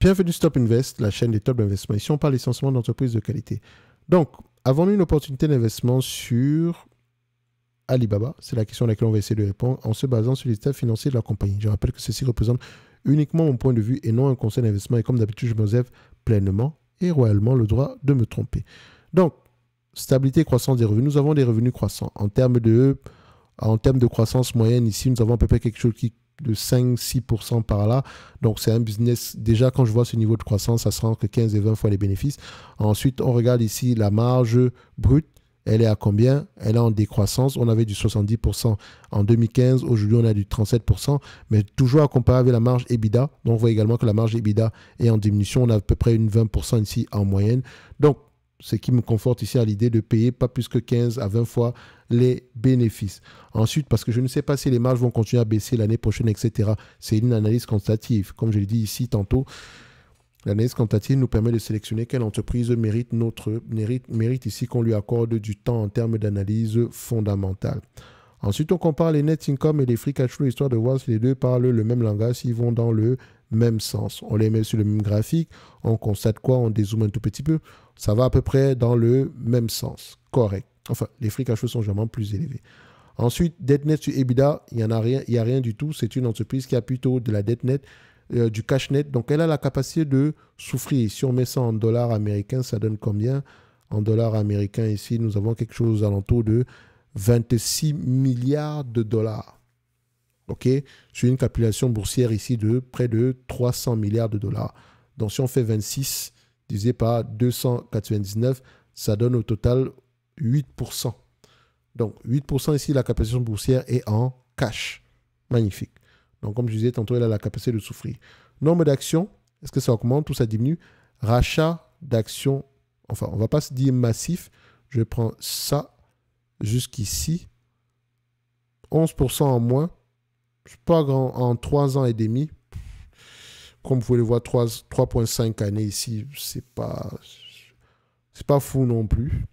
Bienvenue Stop Invest, la chaîne des top d'investissement. Ici, on parle essentiellement d'entreprises de qualité. Donc, avons-nous une opportunité d'investissement sur Alibaba? C'est la question à laquelle on va essayer de répondre en se basant sur les états financiers de la compagnie. Je rappelle que ceci représente uniquement mon point de vue et non un conseil d'investissement. Et comme d'habitude, je me réserve pleinement et royalement le droit de me tromper. Donc, stabilité et croissance des revenus. Nous avons des revenus croissants. En termes de croissance moyenne, ici, nous avons à peu près quelque chose de 5-6% par là. Donc, c'est un business. Déjà, quand je vois ce niveau de croissance, ça sera entre 15 et 20 fois les bénéfices. Ensuite, on regarde ici la marge brute. Elle est à combien? Elle est en décroissance. On avait du 70% en 2015. Aujourd'hui, on a du 37%. Mais toujours à comparer avec la marge EBITDA. Donc, on voit également que la marge EBITDA est en diminution. On a à peu près une 20% ici en moyenne. Donc, ce qui me conforte ici à l'idée de payer pas plus que 15 à 20 fois les bénéfices. Ensuite, parce que je ne sais pas si les marges vont continuer à baisser l'année prochaine, etc. C'est une analyse quantitative. Comme je l'ai dit ici tantôt, l'analyse quantitative nous permet de sélectionner quelle entreprise mérite ici qu'on lui accorde du temps en termes d'analyse fondamentale. Ensuite, on compare les net income et les free cash flow, histoire de voir si les deux parlent le même langage, s'ils vont dans le même sens. On les met sur le même graphique, on constate quoi? On dézoome un tout petit peu. Ça va à peu près dans le même sens. Correct. Enfin, les free cash flow sont généralement plus élevés. Ensuite, dette net sur EBITDA, il n'y a rien du tout. C'est une entreprise qui a plutôt de la dette nette, du cash net. Donc, elle a la capacité de souffrir. Si on met ça en dollars américains, ça donne combien? En dollars américains, ici, nous avons quelque chose aux alentours de 26 milliards de dollars. OK? Sur une capitalisation boursière ici de près de 300 milliards de dollars. Donc, si on fait 26 divisé par 299, ça donne au total 8%. Donc, 8% ici, la capitalisation boursière est en cash. Magnifique. Donc, comme je disais tantôt, elle a la capacité de souffrir. Nombre d'actions, est-ce que ça augmente ou ça diminue? Rachat d'actions, enfin, on ne va pas se dire massif. Je prends ça jusqu'ici. 11% en moins. C'est pas grand en 3 ans et demi. Comme vous pouvez le voir, 3,5 années ici, c'est pas fou non plus.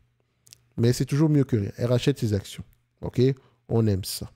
Mais c'est toujours mieux que rien. Elle rachète ses actions. OK? On aime ça.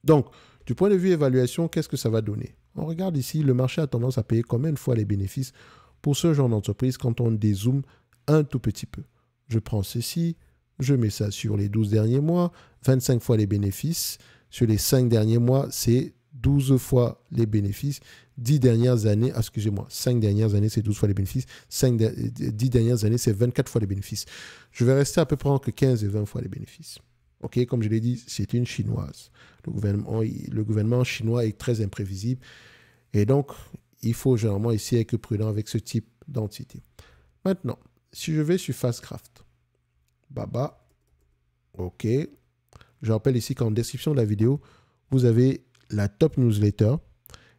Donc, du point de vue évaluation, qu'est-ce que ça va donner? On regarde ici, le marché a tendance à payer combien de fois les bénéfices pour ce genre d'entreprise quand on dézoome un tout petit peu. Je prends ceci, je mets ça sur les 12 derniers mois, 25 fois les bénéfices. Sur les 5 derniers mois, c'est 12 fois les bénéfices. 10 dernières années, excusez-moi, 5 dernières années, c'est 12 fois les bénéfices. 10 dernières années, c'est 24 fois les bénéfices. Je vais rester à peu près entre 15 et 20 fois les bénéfices. OK, comme je l'ai dit, c'est une chinoise. Le gouvernement chinois est très imprévisible. Et donc, il faut généralement ici être prudent avec ce type d'entité. Maintenant, si je vais sur Fastcraft, Baba, OK. Je rappelle ici qu'en description de la vidéo, vous avez la top newsletter.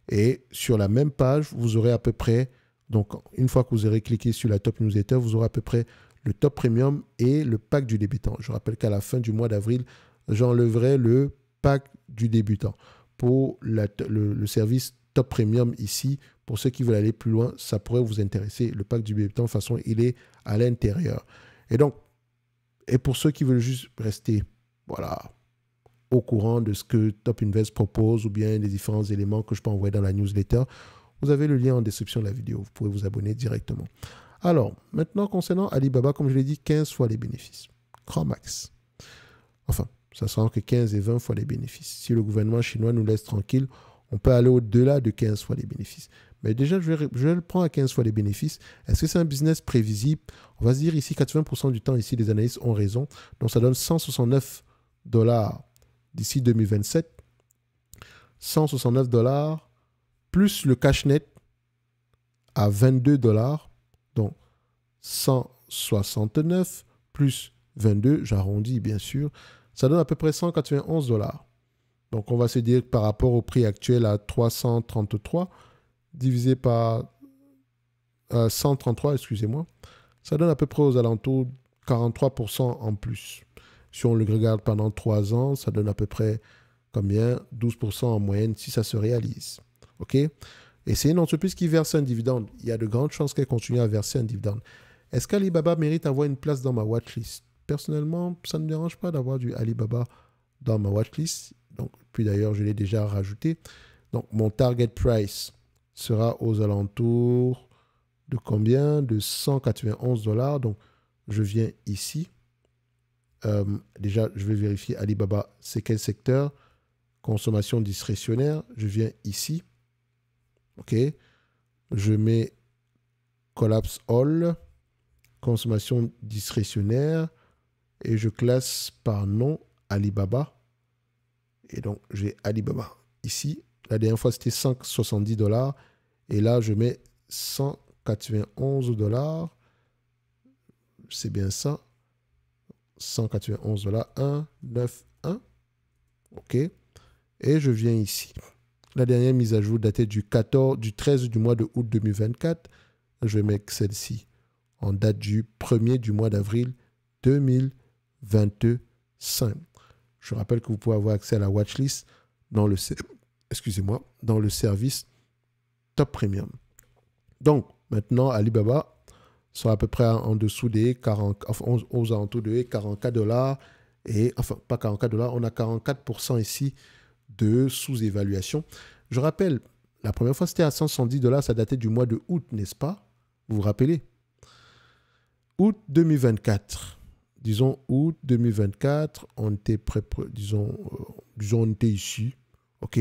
Et sur la même page, vous aurez à peu près, donc une fois que vous aurez cliqué sur la top newsletter, vous aurez à peu près le top premium et le pack du débutant. Je rappelle qu'à la fin du mois d'avril, j'enlèverai le pack du débutant. Pour le service top premium ici, pour ceux qui veulent aller plus loin, ça pourrait vous intéresser. Le pack du débutant, de toute façon, il est à l'intérieur. Et donc, et pour ceux qui veulent juste rester, voilà, au courant de ce que Top Invest propose ou bien les différents éléments que je peux envoyer dans la newsletter, vous avez le lien en description de la vidéo. Vous pouvez vous abonner directement. Alors, maintenant, concernant Alibaba, comme je l'ai dit, 15 fois les bénéfices. Grand max. Enfin, ça sera entre 15 et 20 fois les bénéfices. Si le gouvernement chinois nous laisse tranquille, on peut aller au-delà de 15 fois les bénéfices. Mais déjà, je vais le prendre à 15 fois les bénéfices. Est-ce que c'est un business prévisible? On va se dire ici, 80% du temps, ici, les analystes ont raison. Donc, ça donne 169 $ d'ici 2027. 169 $ plus le cash net à 22 $. Donc, 169 plus 22, j'arrondis bien sûr, ça donne à peu près 191 $. Donc, on va se dire que par rapport au prix actuel à 333, divisé par 133, excusez-moi, ça donne à peu près aux alentours 43% en plus. Si on le regarde pendant 3 ans, ça donne à peu près combien? 12% en moyenne si ça se réalise. OK? Et c'est une entreprise qui verse un dividende. Il y a de grandes chances qu'elle continue à verser un dividende. Est-ce qu'Alibaba mérite d'avoir une place dans ma watchlist? Personnellement, ça ne me dérange pas d'avoir du Alibaba dans ma watchlist. Donc, puis d'ailleurs, je l'ai déjà rajouté. Donc, mon target price sera aux alentours de combien? De 191 $. Donc, je viens ici. Déjà, je vais vérifier Alibaba, c'est quel secteur? Consommation discrétionnaire. Je viens ici. OK. Je mets Collapse All, consommation discrétionnaire, et je classe par nom Alibaba. Et donc, j'ai Alibaba ici. La dernière fois, c'était 170 $. Et là, je mets 191 $. C'est bien ça. 191 $. 1, 9, 1. OK. Et je viens ici. La dernière mise à jour datée du 13 du mois de août 2024. Je mets celle-ci en date du 1er du mois d'avril 2025. Je rappelle que vous pouvez avoir accès à la watchlist dans le service Top Premium. Donc, maintenant, Alibaba sont à peu près en dessous des 40, enfin, aux alentours de 44 $. Et, enfin, pas 44 $, on a 44% ici de sous-évaluation. Je rappelle, la première fois, c'était à 170 $, ça datait du mois de août, n'est-ce pas? Vous vous rappelez? Août 2024. Disons, août 2024, on était disons, on était ici. OK?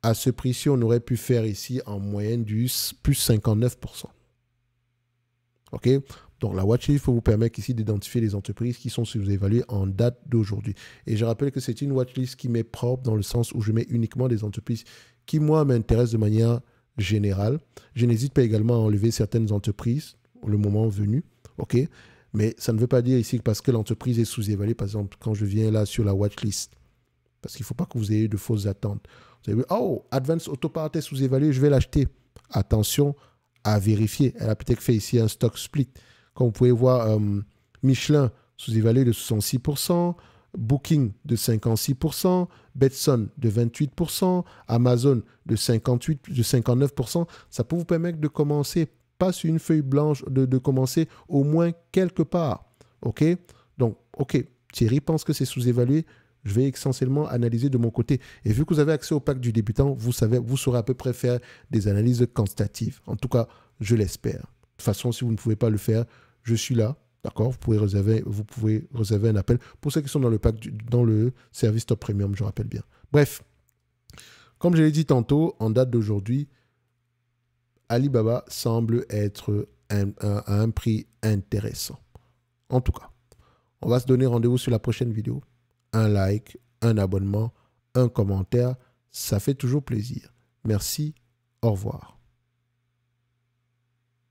À ce prix-ci, on aurait pu faire ici en moyenne du plus 59%. OK? Donc, la watchlist vous permettre ici d'identifier les entreprises qui sont sous-évaluées en date d'aujourd'hui. Et je rappelle que c'est une watchlist qui m'est propre dans le sens où je mets uniquement des entreprises qui, moi, m'intéressent de manière générale. Je n'hésite pas également à enlever certaines entreprises le moment venu. OK? Mais ça ne veut pas dire ici que parce que l'entreprise est sous-évaluée, par exemple, quand je viens là sur la watchlist, parce qu'il ne faut pas que vous ayez de fausses attentes. Vous avez vu, oh, Advance Autopart est sous-évalué, je vais l'acheter. Attention à vérifier. Elle a peut-être fait ici un stock split. Comme vous pouvez voir, Michelin sous-évalué de 66%, Booking de 56%, Betson de 28%, Amazon de 59%. Ça peut vous permettre de commencer, pas sur une feuille blanche, de commencer au moins quelque part. OK? Donc, OK, Thierry pense que c'est sous-évalué. Je vais essentiellement analyser de mon côté. Et vu que vous avez accès au pack du débutant, vous saurez à peu près faire des analyses quantitatives. En tout cas, je l'espère. De toute façon, si vous ne pouvez pas le faire, je suis là. D'accord? Vous pouvez réserver un appel pour ceux qui sont dans le pack, dans le service Top Premium, je rappelle bien. Bref, comme je l'ai dit tantôt, en date d'aujourd'hui, Alibaba semble être à un prix intéressant. En tout cas, on va se donner rendez-vous sur la prochaine vidéo. Un like, un abonnement, un commentaire, ça fait toujours plaisir. Merci, au revoir.